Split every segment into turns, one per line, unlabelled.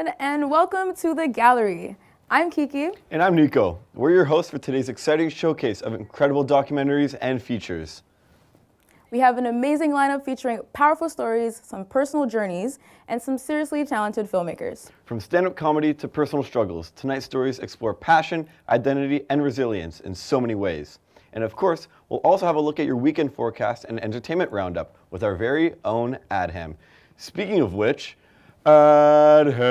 everyone, and welcome to the gallery. I'm Kiki.
And I'm Nico. We're your hosts for today's exciting showcase of incredible documentaries and features.
We have an amazing lineup featuring powerful stories, some personal journeys, and some seriously talented filmmakers.
From stand-up comedy to personal struggles, tonight's stories explore passion, identity, and resilience in so many ways. And of course, we'll also have a look at your weekend forecast and entertainment roundup with our very own Adham. Speaking of which, Adham,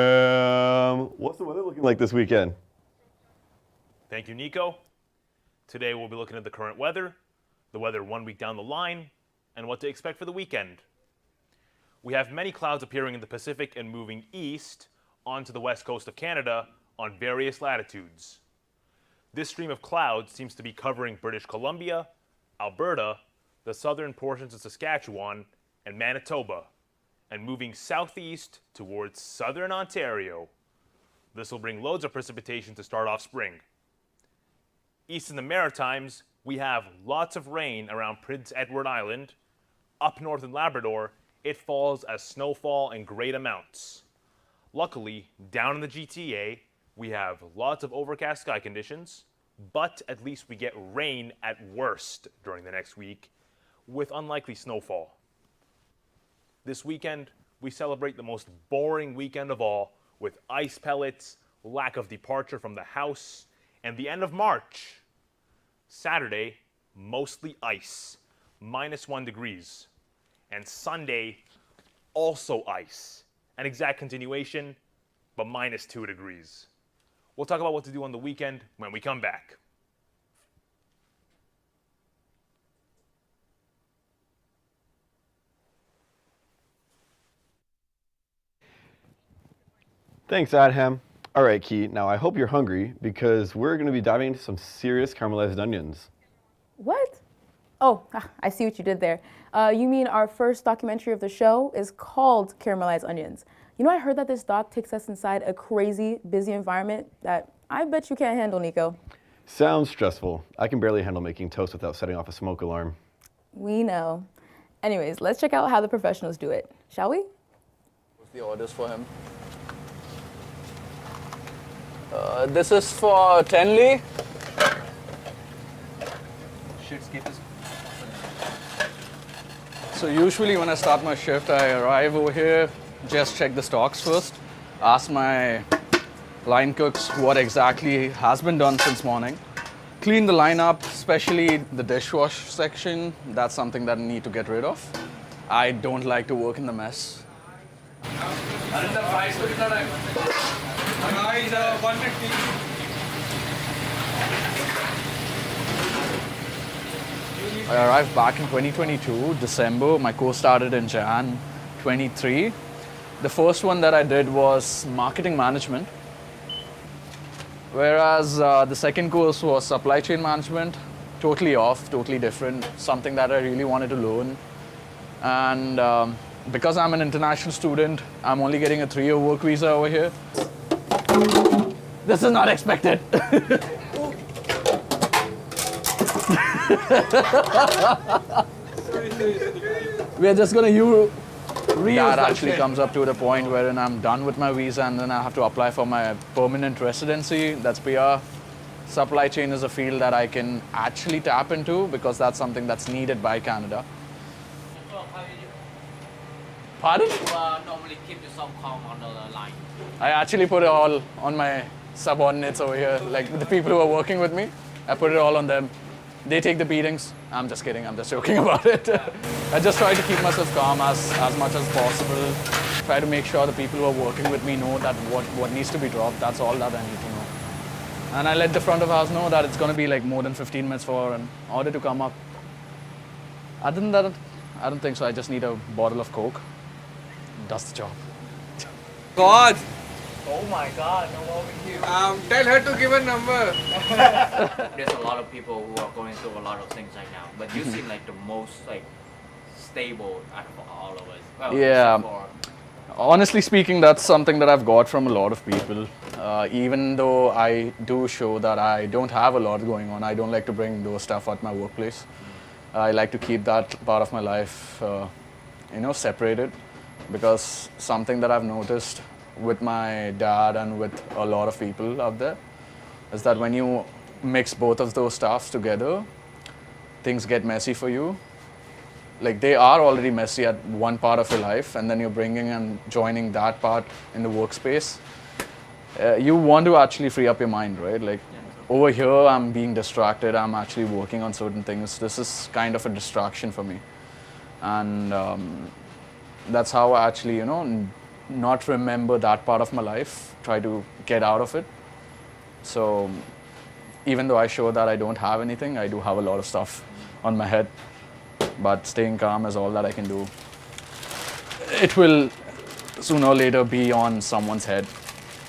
what's the weather looking like this weekend?
Thank you, Nico. Today we'll be looking at the current weather, the weather 1 week down the line, and what to expect for the weekend. We have many clouds appearing in the Pacific and moving east onto the west coast of Canada on various latitudes. This stream of clouds seems to be covering British Columbia, Alberta, the southern portions of Saskatchewan, and Manitoba, and moving southeast towards southern Ontario. This will bring loads of precipitation to start off spring. East in the Maritimes, we have lots of rain around Prince Edward Island. Up north in Labrador, it falls as snowfall in great amounts. Luckily, down in the GTA, we have lots of overcast sky conditions, but at least we get rain at worst during the next week, with unlikely snowfall. This weekend, we celebrate the most boring weekend of all with ice pellets, lack of departure from the house, and the end of March. Saturday, mostly ice, -1 degrees. And Sunday, also ice. An exact continuation, but -2 degrees. We'll talk about what to do on the weekend when we come back.
Thanks, Adham. All right, Key, now I hope you're hungry because we're going to be diving into some serious caramelized onions.
What? Oh, I see what you did there. You mean our first documentary of the show is called Caramelized Onions. You know, I heard that this doc takes us inside a crazy, busy environment that I bet you can't handle, Nico.
Sounds stressful. I can barely handle making toast without setting off a smoke alarm.
We know. Anyways, let's check out how the professionals do it, shall we?
What's the orders for him? This is for Tenley. So usually when I start my shift, I arrive over here, just check the stocks first, ask my line cooks what exactly has been done since morning, clean the line up, especially the dishwash section. That's something that I need to get rid of. I don't like to work in the mess. I arrived back in 2022, December. My course started in Jan 23. The first one that I did was marketing management, whereas the second course was supply chain management. Totally off, totally different, something that I really wanted to learn. And because I'm an international student, I'm only getting a 3-year work visa over here. This is not expected. We're just gonna reuse that actually comes up to the point wherein I'm done with my visa and then I have to apply for my permanent residency. That's PR. Supply chain is a field that I can actually tap into because that's something that's needed by Canada. Pardon?
You normally keep yourself calm on the line.
I actually put it all on my subordinates over here, like the people who are working with me. I put it all on them. They take the beatings. I'm just kidding, I'm just joking about it. I just try to keep myself calm as much as possible. Try to make sure the people who are working with me know that what needs to be dropped, that's all that I need to know. And I let the front of house know that it's going to be like more than 15 minutes for an order to come up. Other than that, I don't think so. I just need a bottle of Coke. Does the job.
God!
Oh my God, no more with you.
Tell her to give a number.
There's a lot of people who are going through a lot of things right now, but you seem like the most stable out of all of us. Well,
yeah. Honestly speaking, that's something that I've got from a lot of people. Even though I do show that I don't have a lot going on, I don't like to bring those stuff at my workplace. I like to keep that part of my life, separated, because something that I've noticed with my dad and with a lot of people out there is that when you mix both of those stuffs together, things get messy for you. Like they are already messy at one part of your life, and then you're bringing and joining that part in the workspace. You want to actually free up your mind, right? Like over here, I'm being distracted. I'm actually working on certain things. This is kind of a distraction for me. And that's how I actually, not remember that part of my life, try to get out of it. So even though I show that I don't have anything, I do have a lot of stuff on my head. But staying calm is all that I can do. It will sooner or later be on someone's head.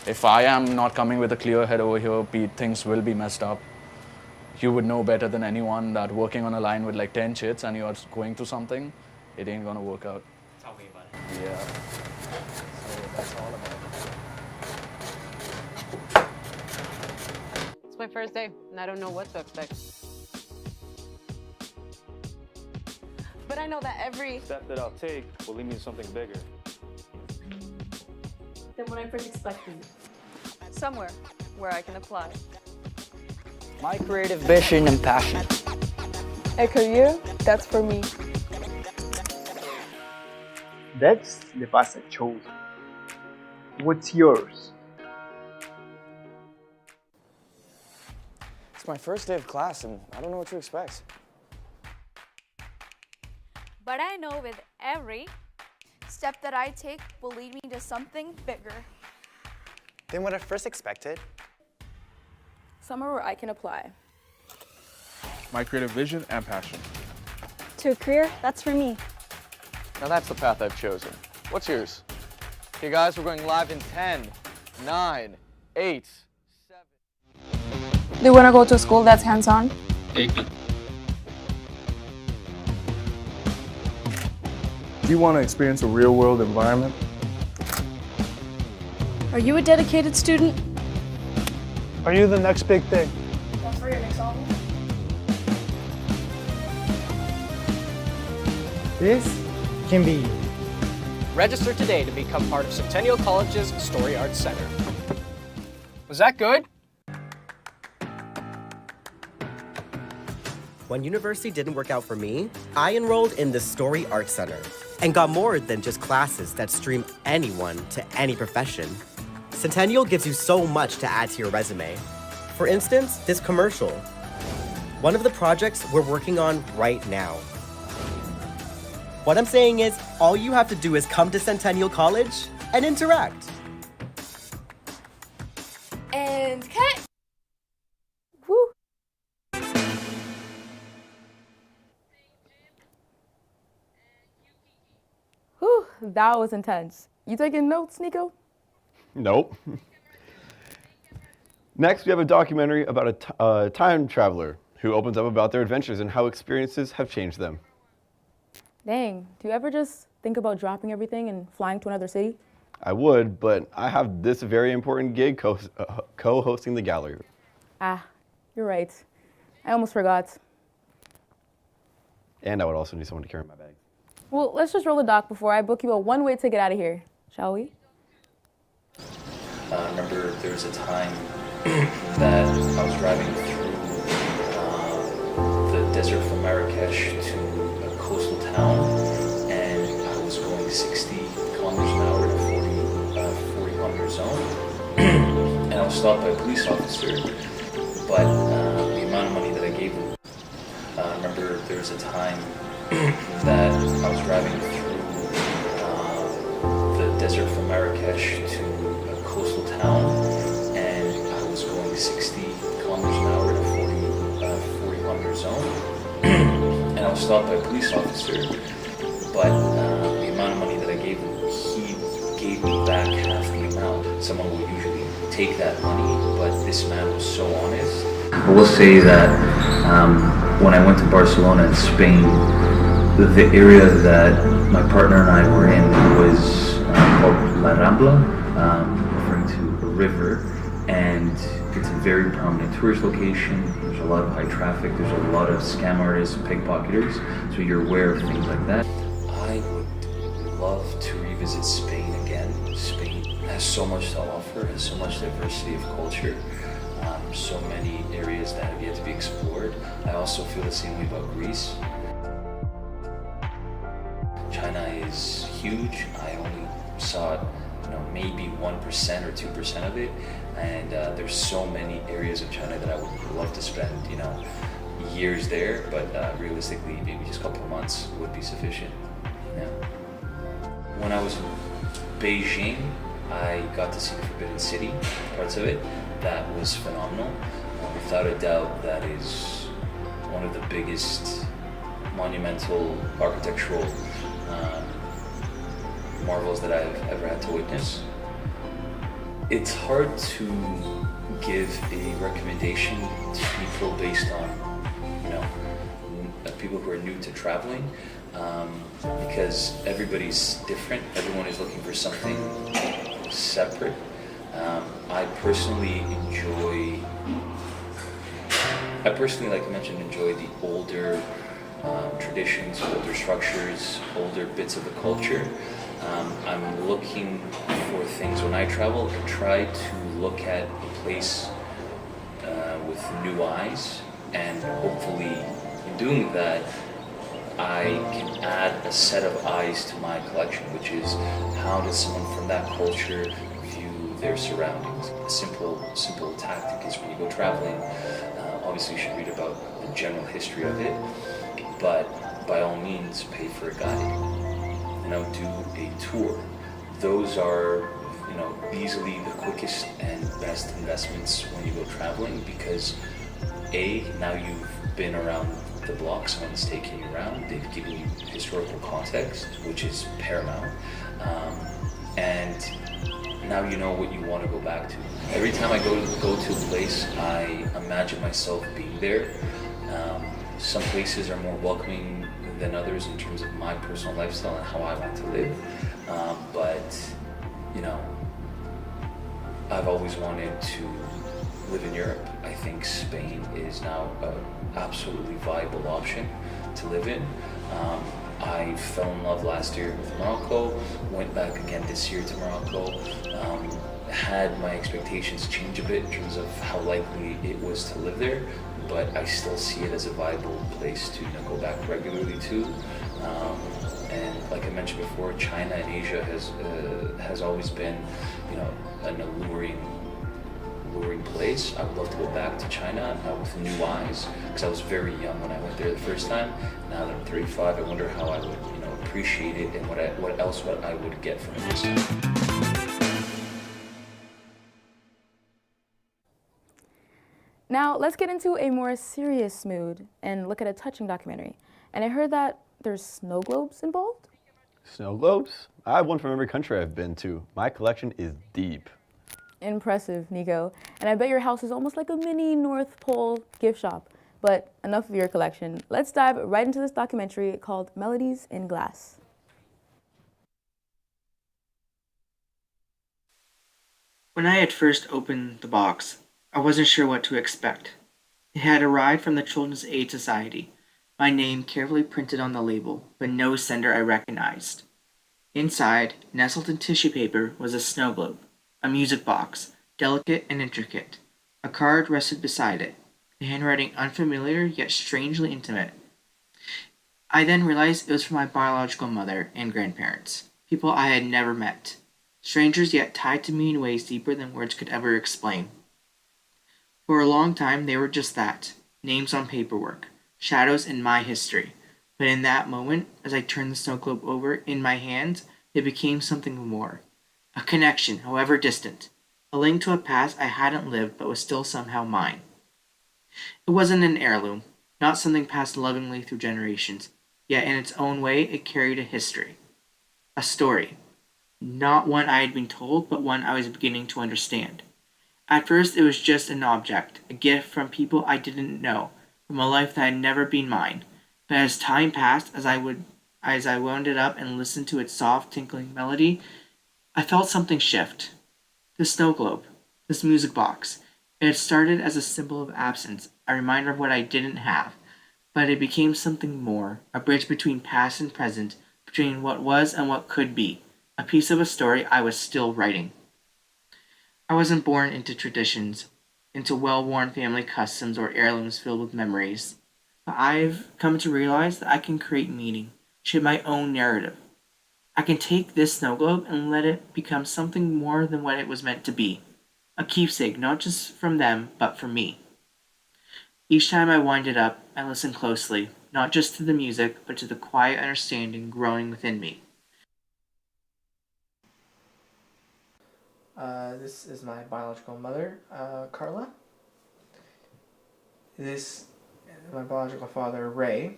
If I am not coming with a clear head over here, things will be messed up. You would know better than anyone that working on a line with like 10 chits and you're going through something, it ain't gonna work out.
Tell me about it.
Yeah. So that's all about it.
It's my first day, and I don't know what to expect. But I know that every
step that I'll take will lead me to something bigger.
Than what I first expected.
somewhere where I can apply.
My creative vision and passion.
A career that's for me.
That's the path I chose. What's yours?
It's my first day of class and I don't know what to expect.
But I know with every step that I take will lead me to something bigger.
Than what I first expected.
Somewhere where I can apply.
My creative vision and passion.
To a career that's for me.
Now that's the path I've chosen. What's yours? Okay guys, we're going live in 10, 9, 8, 7.
Do you want to go to a school that's hands-on?
8. Do you want to experience a real-world environment?
Are you a dedicated student?
Are you the next big thing?
That's for your next album.
This can be.
Register today to become part of Centennial College's Story Arts Center. Was that good?
When university didn't work out for me, I enrolled in the Story Arts Center and got more than just classes that stream anyone to any profession. Centennial gives you so much to add to your resume. For instance, this commercial. One of the projects we're working on right now. What I'm saying is, all you have to do is come to Centennial College and interact.
And cut!
Woo! Whew, that was intense. You taking notes, Nico?
Nope. Next, we have a documentary about a time traveler who opens up about their adventures and how experiences have changed them.
Dang, do you ever just think about dropping everything and flying to another city?
I would, but I have this very important gig co-hosting the gallery.
Ah, you're right. I almost forgot.
And I would also need someone to carry my bag.
Well, let's just roll the doc before I book you a one-way ticket out of here, shall we?
I remember there was a time that I was driving through the desert from Marrakesh to a coastal town, and I was going 60 kilometers an hour in a 40 kilometer zone, and I was stopped by a police officer, but the amount of money that I gave him, I remember there was a time that I was driving through the desert from Marrakesh to a coastal town, and I was going 60 kilometers an hour in a 40 kilometer zone, and I was stopped by a police officer, but the amount of money that I gave him, he gave me back half the amount. Someone would usually take that money, but this man was so honest. I will say that when I went to Barcelona in Spain, the area that my partner and I were in was called La Rambla, referring to a river, and it's a very prominent tourist location. There's a lot of high traffic, there's a lot of scam artists, pickpocketers, so you're aware of things like that. I would love to revisit Spain again. Spain has has so much to offer, has so much diversity of culture, so many areas that have yet to be explored. I also feel the same way about Greece. China is huge. I only saw, maybe 1% or 2% of it, and there's so many areas of China that I would love to spend, years there. But realistically, maybe just a couple of months would be sufficient. Yeah. When I was in Beijing, I got to see the Forbidden City, parts of it. That was phenomenal. Without a doubt, that is one of the biggest monumental architectural marvels that I've ever had to witness. It's hard to give a recommendation to people based on, people who are new to traveling, because everybody's different. Everyone is looking for something separate. I personally, like I mentioned, enjoy the older traditions, older structures, older bits of the culture. I'm looking for things when I travel. I try to look at a place with new eyes, and hopefully in doing that, I can add a set of eyes to my collection, which is how does someone from that culture view their surroundings. A simple tactic is when you go traveling, obviously you should read about the general history of it, but by all means pay for a guide. Do a tour. Those are, easily the quickest and best investments when you go traveling, because now you've been around the block, someone's taking you around, they've given you historical context, which is paramount, and now you know what you want to go back to. Every time I go to a place, I imagine myself being there. Some places are more welcoming than others in terms of my personal lifestyle and how I want to live. But I've always wanted to live in Europe. I think Spain is now an absolutely viable option to live in. I fell in love last year with Morocco, went back again this year to Morocco. Had my expectations change a bit in terms of how likely it was to live there, but I still see it as a viable place to go back regularly to. And like I mentioned before, China and Asia has always been, an alluring place. I would love to go back to China with new eyes, because I was very young when I went there the first time. Now that I'm 35, I wonder how I would, appreciate it, and what I would get from it this time.
Now, let's get into a more serious mood and look at a touching documentary. And I heard that there's snow globes involved?
Snow globes? I have one from every country I've been to. My collection is deep.
Impressive, Nico. And I bet your house is almost like a mini North Pole gift shop. But enough of your collection. Let's dive right into this documentary called Melodies in Glass.
When I had first opened the box, I wasn't sure what to expect. It had arrived from the Children's Aid Society, my name carefully printed on the label, but no sender I recognized. Inside, nestled in tissue paper, was a snow globe, a music box, delicate and intricate. A card rested beside it, the handwriting unfamiliar yet strangely intimate. I then realized it was from my biological mother and grandparents, people I had never met, strangers yet tied to me in ways deeper than words could ever explain. For a long time, they were just that, names on paperwork, shadows in my history. But in that moment, as I turned the snow globe over in my hands, it became something more. A connection, however distant. A link to a past I hadn't lived but was still somehow mine. It wasn't an heirloom, not something passed lovingly through generations, yet in its own way it carried a history. A story. Not one I had been told, but one I was beginning to understand. At first it was just an object, a gift from people I didn't know, from a life that had never been mine. But as time passed, as I wound it up and listened to its soft, tinkling melody, I felt something shift. The snow globe, this music box, it had started as a symbol of absence, a reminder of what I didn't have, but it became something more, a bridge between past and present, between what was and what could be, a piece of a story I was still writing. I wasn't born into traditions, into well-worn family customs or heirlooms filled with memories. But I've come to realize that I can create meaning, shape my own narrative. I can take this snow globe and let it become something more than what it was meant to be. A keepsake not just from them, but from me. Each time I wind it up, I listen closely, not just to the music, but to the quiet understanding growing within me. This is my biological mother, Carla. This is my biological father, Ray,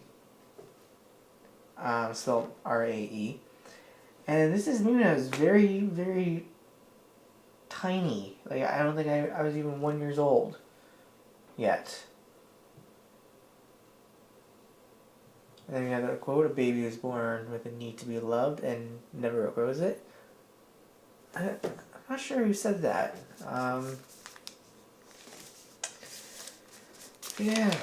spelled R-A-E. And this is me when I was very, very tiny. Like, I don't think I was even 1 year old yet. And then we have a quote, a baby is born with a need to be loved and never outgrows it. I'm not sure who said that. Yeah.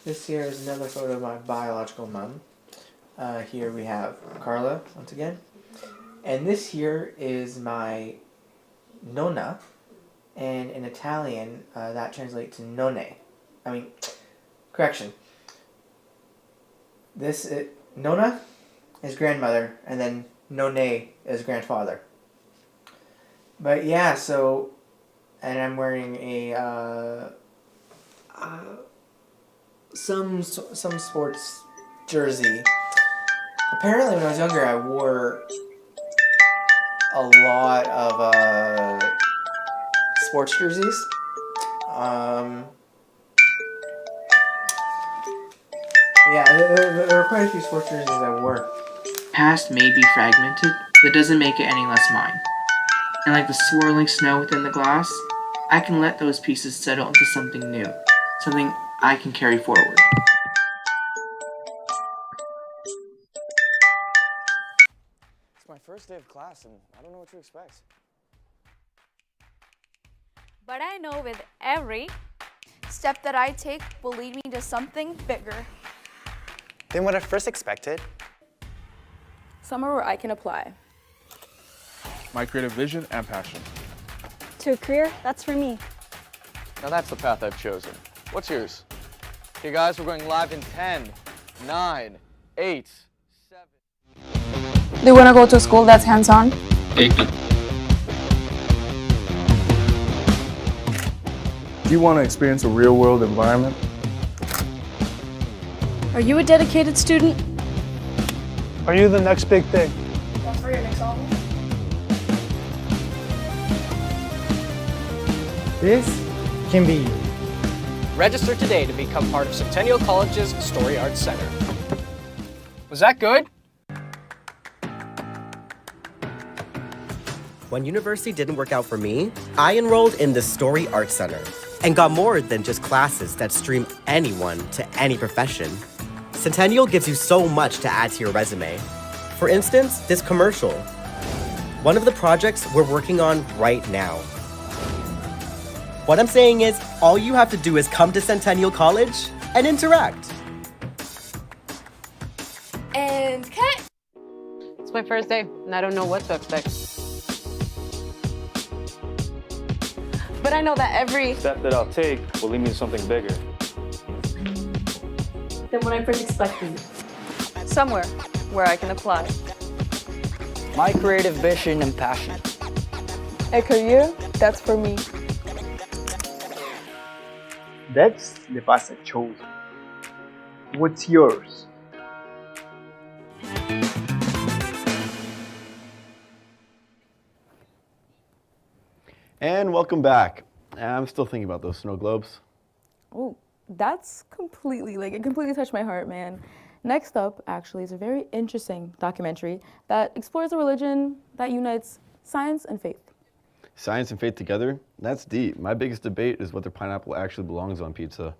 This here is another photo of my biological mom. Here we have Carla, once again. And this here is my nonna. And in Italian, that translates to nonne. Correction. Nonna is grandmother, and then nonne is grandfather. But yeah, so, and I'm wearing a, some sports jersey. Apparently when I was younger I wore a lot of sports jerseys. Yeah, there were quite a few sports jerseys I wore. Past may be fragmented, that doesn't make it any less mine. And like the swirling snow within the glass, I can let those pieces settle into something new, something I can carry forward.
It's my first day of class and I don't know what to expect.
But I know with every step that I take will lead me to something bigger.
Than what I first expected.
Somewhere where I can apply
my creative vision and passion.
To a career, that's for me.
Now that's the path I've chosen. What's yours? Okay guys, we're going live in 10, 9, 8, 7.
Do you want to go to a school that's hands-on?
Do you want to experience a real-world environment?
Are you a dedicated student?
Are you the next big thing?
That's for your next album.
This can be you.
Register today to become part of Centennial College's Story Arts Center. Was that good?
When university didn't work out for me, I enrolled in the Story Arts Center and got more than just classes that stream anyone to any profession. Centennial gives you so much to add to your resume. For instance, this commercial. One of the projects we're working on right now. What I'm saying is, all you have to do is come to Centennial College and interact.
And cut!
It's my first day, and I don't know what to expect. But I know that every
Step that I'll take will lead me to something bigger.
Than what I first expected.
somewhere where I can apply.
My creative vision and passion.
A career, that's for me.
That's the path I've chosen. What's yours?
And welcome back. I'm still thinking about those snow globes.
Oh, that's completely, it completely touched my heart, man. Next up, actually, is a very interesting documentary that explores a religion that unites science and faith.
Science and faith together? That's deep. My biggest debate is whether pineapple actually belongs on pizza.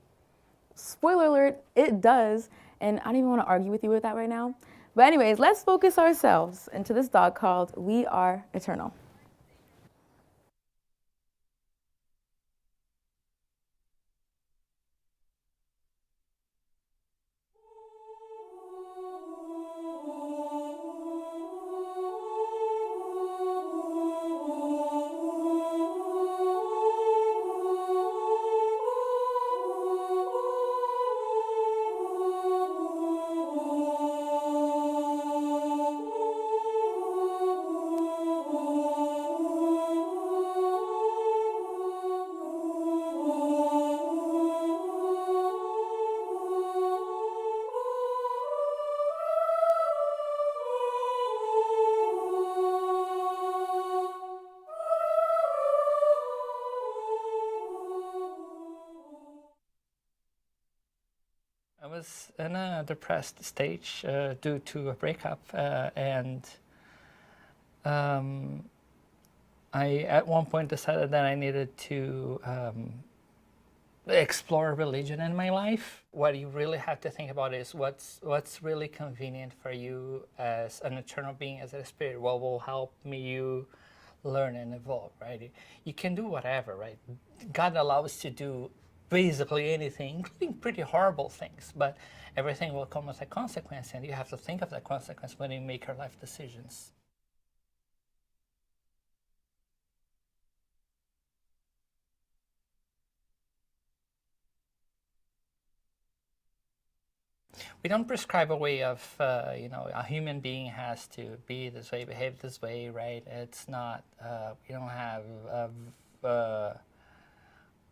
Spoiler alert, it does, and I don't even want to argue with you with that right now. But anyways, let's focus ourselves into this dog called We Are Eternal.
I was in a depressed stage due to a breakup, and I at one point decided that I needed to explore religion in my life. What you really have to think about is what's really convenient for you as an eternal being, as a spirit. What will help you learn and evolve, right? You can do whatever, right? God allows us to do basically anything, including pretty horrible things, but everything will come with a consequence, and you have to think of that consequence when you make your life decisions. We don't prescribe a way of, a human being has to be this way, behave this way, right? It's not,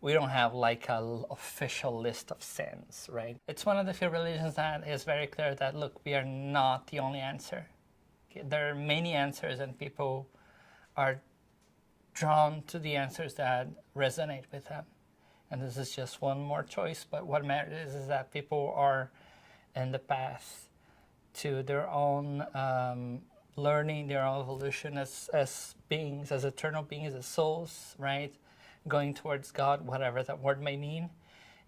we don't have like an official list of sins, right? It's one of the few religions that is very clear that, look, we are not the only answer. There are many answers, and people are drawn to the answers that resonate with them. And this is just one more choice, but what matters is that people are in the path to their own learning, their own evolution as beings, as eternal beings, as souls, right? Going towards God, whatever that word may mean.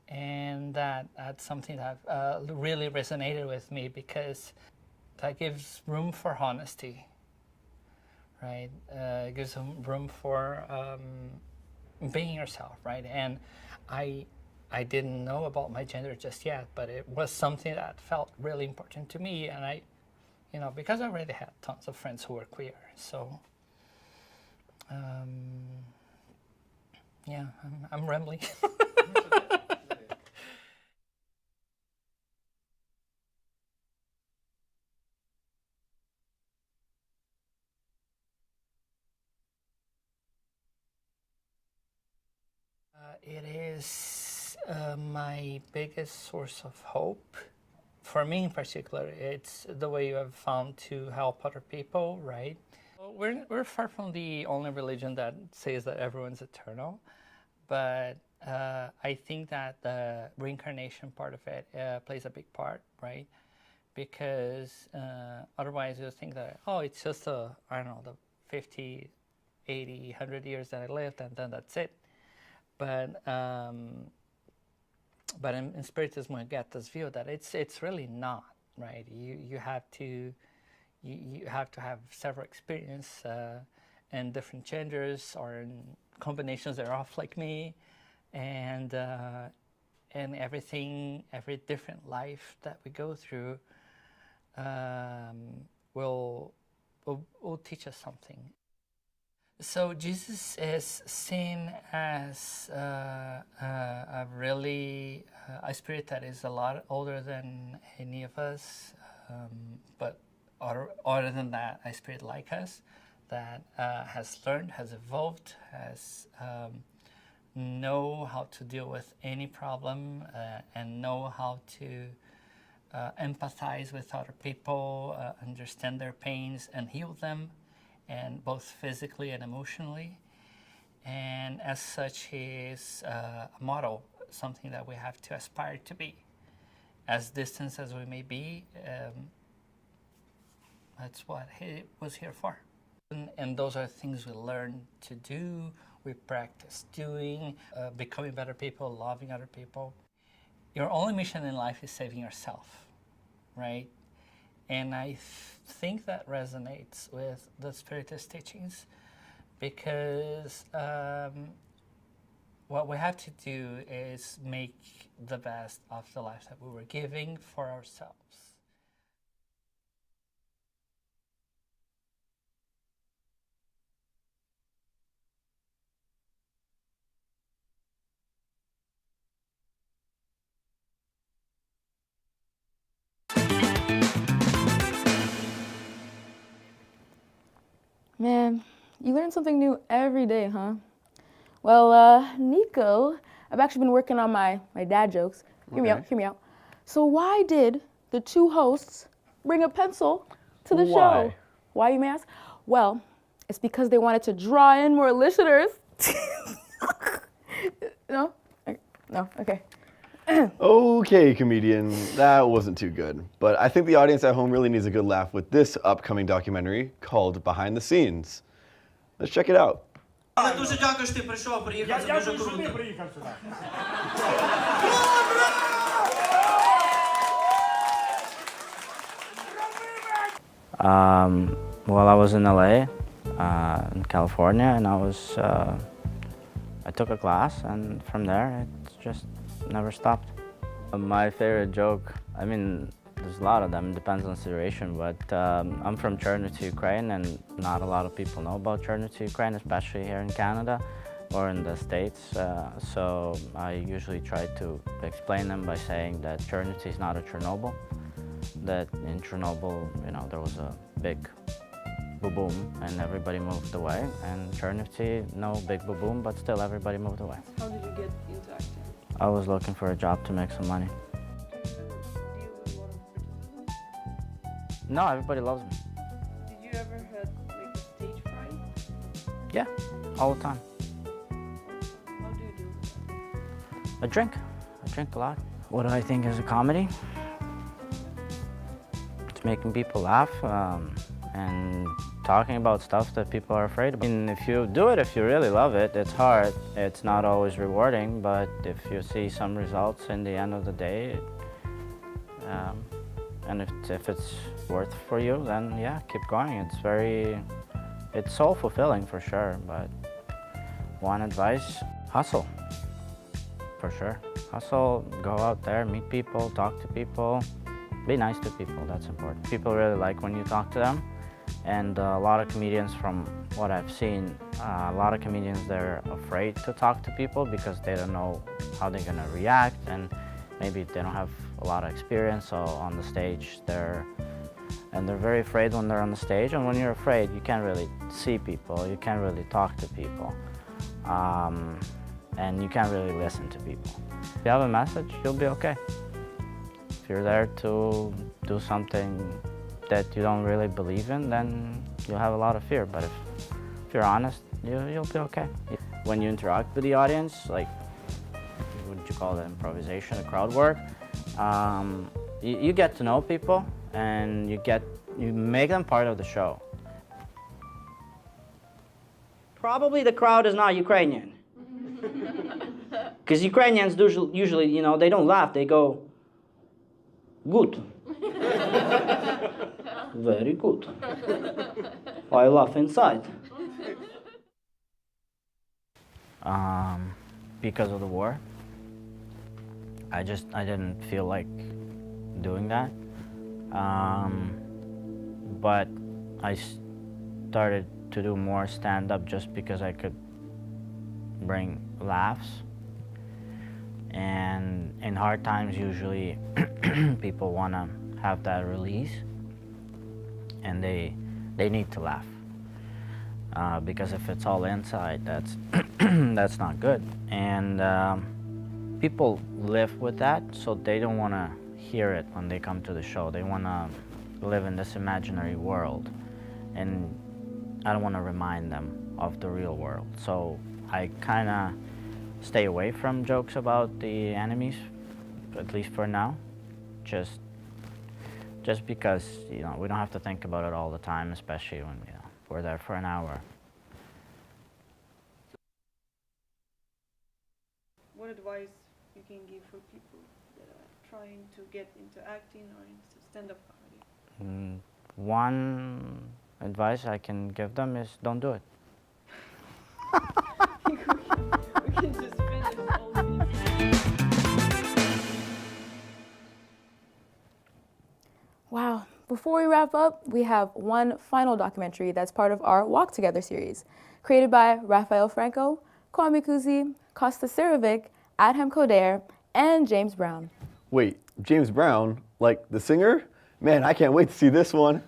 And that's something that really resonated with me, because that gives room for honesty, right? It gives room for being yourself, right? And I didn't know about my gender just yet, but it was something that felt really important to me. And I, because I already had tons of friends who were queer, so yeah, I'm rambling. It is my biggest source of hope. For me in particular, it's the way you have found to help other people, right? We're far from the only religion that says that everyone's eternal, but I think that the reincarnation part of it plays a big part, right? Because otherwise you think that, oh, it's just the 50, 80, 100 years that I lived, and then that's it. But in Spiritism, we get this view that it's really not, right? You have to have several experiences in different genders or in combinations thereof, like me, and every different life that we go through will teach us something. So Jesus is seen as a really a spirit that is a lot older than any of us, but other than that, a spirit like us that has learned, has evolved, has know how to deal with any problem and know how to empathize with other people, understand their pains and heal them, and both physically and emotionally. And as such, he is a model, something that we have to aspire to be. As distant as we may be, that's what he was here for. And those are things we learn to do, we practice doing, becoming better people, loving other people. Your only mission in life is saving yourself, right? And I think that resonates with the Spiritist teachings, because what we have to do is make the best of the life that we were giving for ourselves.
Man, you learn something new every day, huh? Well, Nico, I've actually been working on my dad jokes. Hear me out, hear me out. So why did the two hosts bring a pencil to the show? Why, you may ask? Well, it's because they wanted to draw in more listeners. No? No, okay.
Okay, comedian, that wasn't too good. But I think the audience at home really needs a good laugh with this upcoming documentary called Behind the Scenes. Let's check it out.
Але дуже дякую, що ти прийшов, приїхав, це дуже круто.
приїхав сюди.
Well, I was in LA, in California, and I took a class, and from there, it just never stopped. My favorite joke, I mean, there's a lot of them, it depends on the situation, but I'm from Chernihiv, Ukraine, and not a lot of people know about Chernihiv, Ukraine, especially here in Canada or in the States. So I usually try to explain them by saying that Chernihiv is not a Chernobyl, that in Chernobyl, you know, there was a big boom and everybody moved away, and Chernihiv, no big boom, but still everybody moved away.
How did you get into acting?
I was looking for a job to make some money. No, everybody loves me.
Did you ever had like a stage fright?
Yeah, all the time.
How do you do that?
I drink a lot. What do I think is a comedy? It's making people laugh and talking about stuff that people are afraid of. I mean, if you do it, if you really love it, it's hard. It's not always rewarding, but if you see some results in the end of the day, and if it's worth for you, then yeah, keep going. It's soul fulfilling for sure, but one advice, hustle, for sure. Hustle, go out there, meet people, talk to people, be nice to people, that's important. People really like when you talk to them, and a lot of comedians, from what I've seen, a lot of comedians, they're afraid to talk to people because they don't know how they're gonna react, and maybe they don't have a lot of experience, so on the stage they're very afraid when they're on the stage, and when you're afraid you can't really see people, you can't really talk to people, and you can't really listen to people. If you have a message, you'll be okay. If you're there to do something that you don't really believe in, then you'll have a lot of fear, but if you're honest, you'll be okay. When you interact with the audience, like, what would you call it, improvisation, crowd work, you get to know people, and you make them part of the show.
Probably the crowd is not Ukrainian. Because Ukrainians usually, you know, they don't laugh, they go, good. Very good. I laugh inside.
Because of the war, I didn't feel like doing that. But I started to do more stand-up just because I could bring laughs. And in hard times, usually people want to have that release, and they need to laugh. Because if it's all inside, that's not good. And people live with that, so they don't want to hear it when they come to the show. They want to live in this imaginary world, and I don't want to remind them of the real world. So I kind of stay away from jokes about the enemies, at least for now, just because, you know, we don't have to think about it all the time, especially when, you know, we're there for an hour.
What advice you can give for people that are trying to get into acting or into stand-up comedy?
One advice I can give them is don't do it.
Wow. Before we wrap up, we have one final documentary that's part of our Walk Together series, created by Rafael Franco, Kwame Kuzi, Costa Serovic, Adham Kodair, and James Brown.
Wait, James Brown? Like the singer? Man, I can't wait to see this one.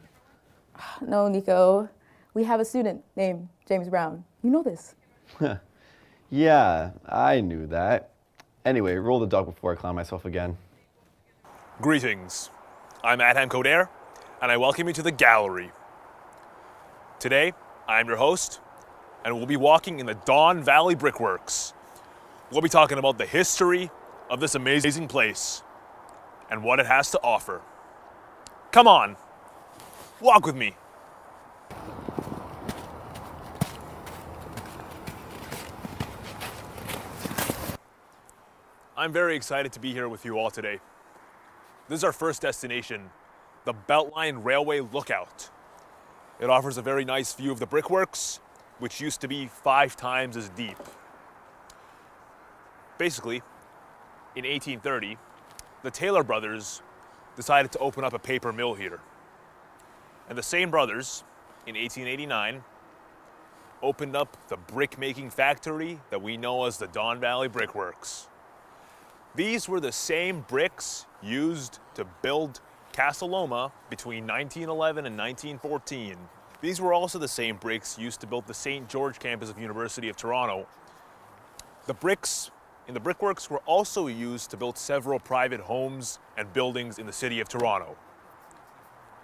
No, Nico. We have a student named James Brown. You know this.
Yeah, I knew that. Anyway, roll the doc before I clown myself again.
Greetings. I'm Adham Kodair, and I welcome you to the gallery. Today, I am your host, and we'll be walking in the Don Valley Brickworks. We'll be talking about the history of this amazing place and what it has to offer. Come on, walk with me. I'm very excited to be here with you all today. This is our first destination, the Beltline Railway Lookout. It offers a very nice view of the brickworks, which used to be 5 times as deep. Basically, in 1830, the Taylor brothers decided to open up a paper mill here. And the same brothers, in 1889, opened up the brick-making factory that we know as the Don Valley Brickworks. These were the same bricks used to build Casa Loma between 1911 and 1914. These were also the same bricks used to build the St. George campus of University of Toronto. The bricks in the brickworks were also used to build several private homes and buildings in the city of Toronto.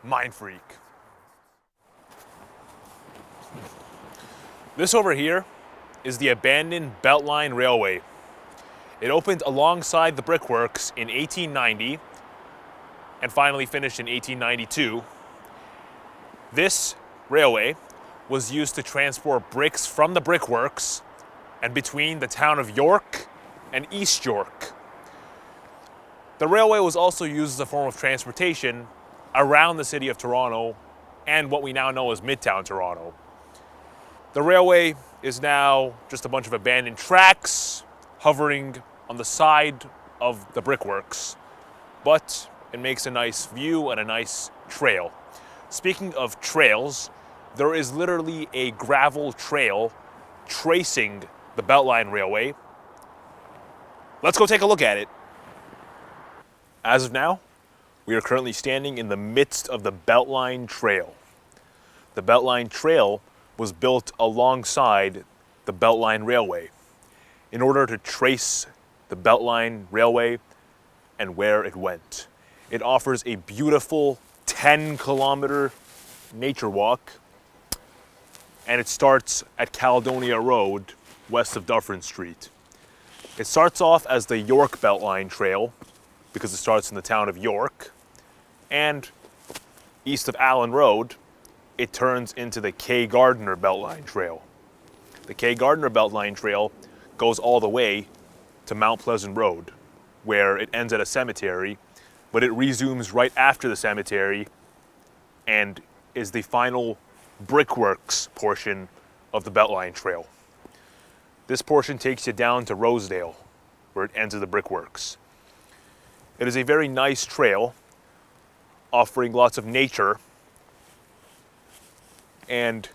Mind freak. This over here is the abandoned Beltline Railway. It opened alongside the brickworks in 1890 and finally finished in 1892. This railway was used to transport bricks from the brickworks and between the town of York and East York. The railway was also used as a form of transportation around the city of Toronto and what we now know as Midtown Toronto. The railway is now just a bunch of abandoned tracks hovering on the side of the brickworks, but it makes a nice view and a nice trail. Speaking of trails, there is literally a gravel trail tracing the Beltline Railway. Let's go take a look at it. As of now, we are currently standing in the midst of the Beltline Trail. The Beltline Trail was built alongside the Beltline Railway in order to trace the Beltline Railway and where it went. It offers a beautiful 10-kilometer nature walk, and it starts at Caledonia Road, west of Dufferin Street. It starts off as the York Beltline Trail, because it starts in the town of York, and east of Allen Road, it turns into the K. Gardner Beltline Trail. The K. Gardner Beltline Trail goes all the way to Mount Pleasant Road, where it ends at a cemetery, but it resumes right after the cemetery and is the final brickworks portion of the Beltline Trail. This portion takes you down to Rosedale, where it ends at the brickworks. It is a very nice trail, offering lots of nature, and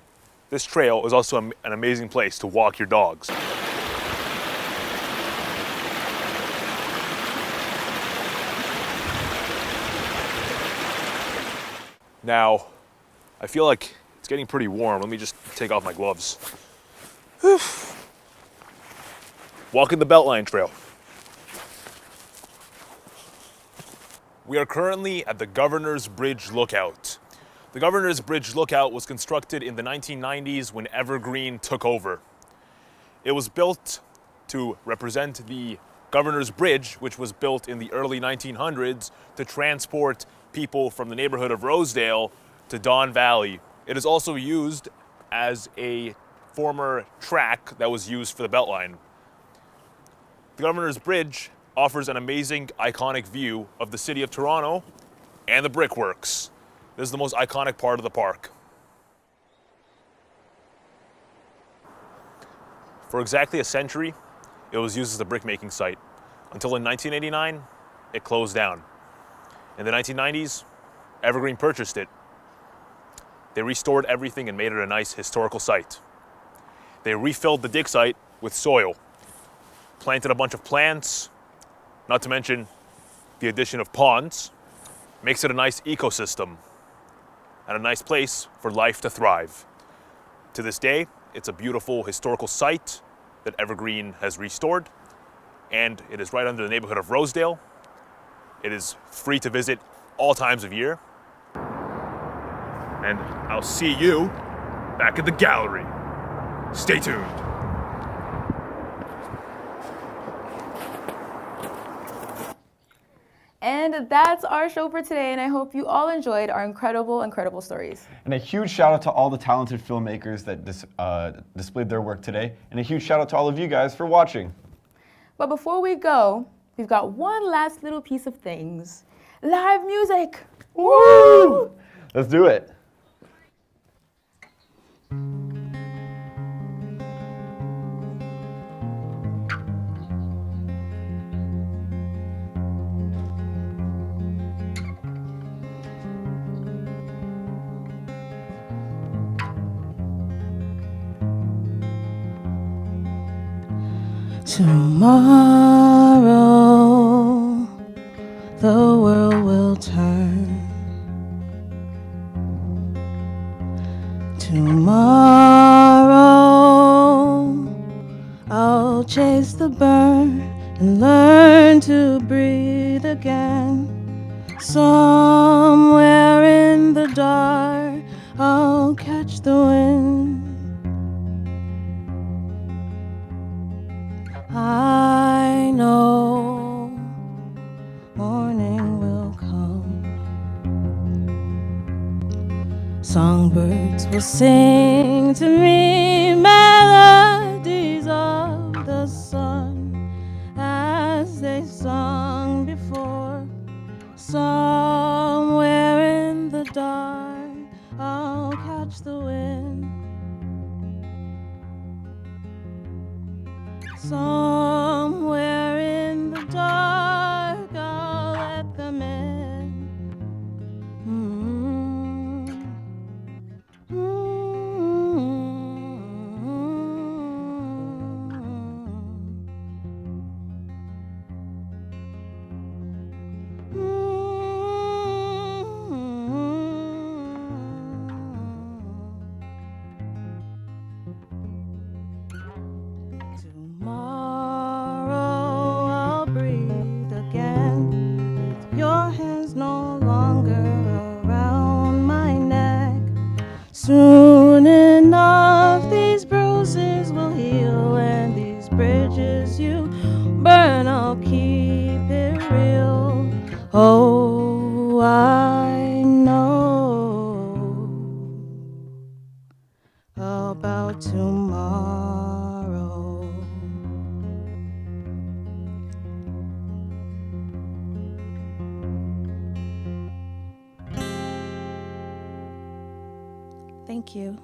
this trail is also an amazing place to walk your dogs. Now, I feel like it's getting pretty warm. Let me just take off my gloves. Whew. Walking the Beltline Trail. We are currently at the Governor's Bridge Lookout. The Governor's Bridge Lookout was constructed in the 1990s when Evergreen took over. It was built to represent the Governor's Bridge, which was built in the early 1900s to transport people from the neighborhood of Rosedale to Don Valley. It is also used as a former track that was used for the Beltline. The Governor's Bridge offers an amazing, iconic view of the city of Toronto and the brickworks. This is the most iconic part of the park. For exactly a century, it was used as a brick-making site, until in 1989, it closed down. In the 1990s, Evergreen purchased it. They restored everything and made it a nice historical site. They refilled the dig site with soil, planted a bunch of plants, not to mention the addition of ponds, makes it a nice ecosystem and a nice place for life to thrive. To this day, it's a beautiful historical site that Evergreen has restored, and it is right under the neighborhood of Rosedale. It is free to visit all times of year. And I'll see you back at the gallery. Stay tuned.
And that's our show for today, and I hope you all enjoyed our incredible stories.
And a huge shout out to all the talented filmmakers that displayed their work today, and a huge shout out to all of you guys for watching.
But before we go, we've got one last little piece of things. Live music!
Woo! Let's do it.
Tomorrow, the world will turn. Tomorrow, I'll chase the burn and learn to breathe again. Somewhere in the dark, I'll catch the wind. I know morning will come. Songbirds will sing to me melodies of the sun as they sung before. Somewhere in the dark, I'll catch the wind. Somewhere in the dark, I'll let them in. Tomorrow I'll breathe again with your hands no longer around my neck. Soon enough these bruises will heal, and these bridges you burn, I'll keep it real. Oh, I know about tomorrow. Thank you.